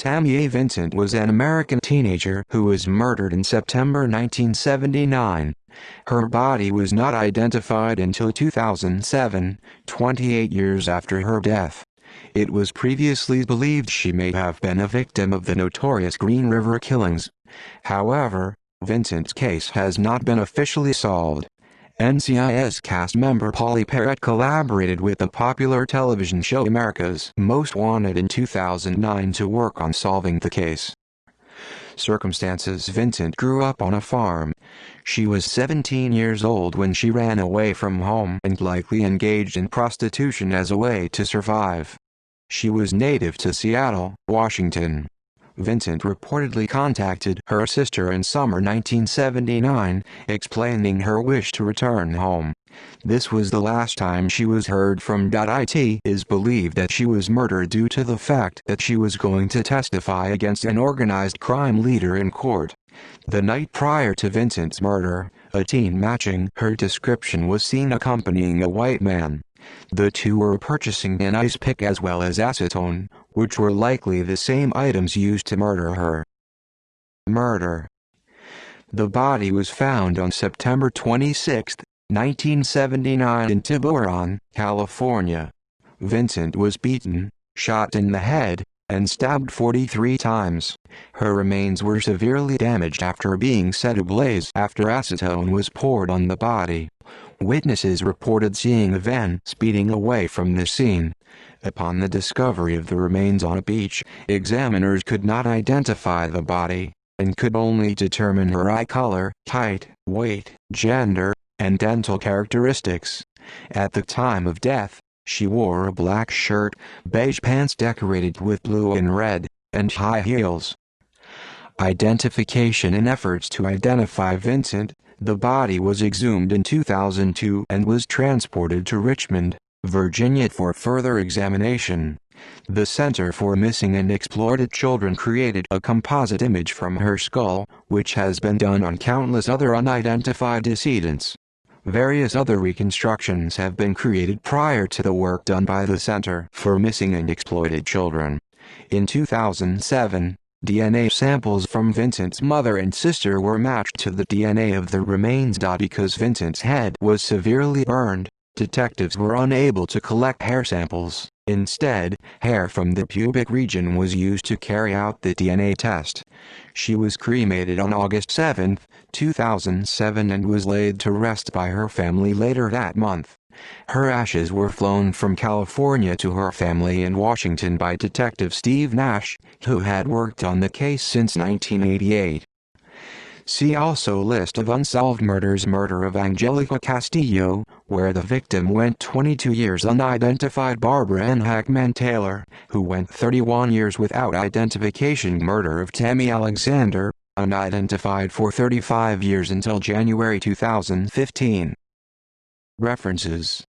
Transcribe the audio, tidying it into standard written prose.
Tammy Vincent was an American teenager who was murdered in September 1979. Her body was not identified until 2007, 28 years after her death. It was previously believed she may have been a victim of the notorious Green River killings. However, Vincent's case has not been officially solved. NCIS cast member Polly Parrott collaborated with the popular television show America's Most Wanted in 2009 to work on solving the case. Circumstances: Vincent grew up on a farm. She was 17 years old when she ran away from home and likely engaged in prostitution as a way to survive. She was native to Seattle, Washington. Vincent reportedly contacted her sister in summer 1979, explaining her wish to return home. This was the last time she was heard from. It is believed that she was murdered due to the fact that she was going to testify against an organized crime leader in court. The night prior to Vincent's murder, a teen matching her description was seen accompanying a white man. The two were purchasing an ice pick as well as acetone, which were likely the same items used to murder her. Murder. The body was found on September 26, 1979 in Tiburon, California. Vincent was beaten, shot in the head, and stabbed 43 times. Her remains were severely damaged after being set ablaze after acetone was poured on the body. Witnesses reported seeing a van speeding away from the scene. Upon the discovery of the remains on a beach, examiners could not identify the body, and could only determine her eye color, height, weight, gender, and dental characteristics. At the time of death, she wore a black shirt, beige pants decorated with blue and red, and high heels. Identification. In efforts to identify Vincent, the body was exhumed in 2002 and was transported to Richmond, Virginia for further examination. The Center for Missing and Exploited Children created a composite image from her skull, which has been done on countless other unidentified decedents. Various other reconstructions have been created prior to the work done by the Center for Missing and Exploited Children. In 2007, DNA samples from Vincent's mother and sister were matched to the DNA of the remains. Because Vincent's head was severely burned, detectives were unable to collect hair samples. Instead, hair from the pubic region was used to carry out the DNA test. She was cremated on August 7, 2007 and was laid to rest by her family later that month. Her ashes were flown from California to her family in Washington by Detective Steve Nash, who had worked on the case since 1988. See also List of unsolved murders. Murder of Angelica Castillo, where the victim went 22 years unidentified. Barbara Ann Hackman Taylor, who went 31 years without identification. Murder of Tammy Alexander, unidentified for 35 years until January 2015. References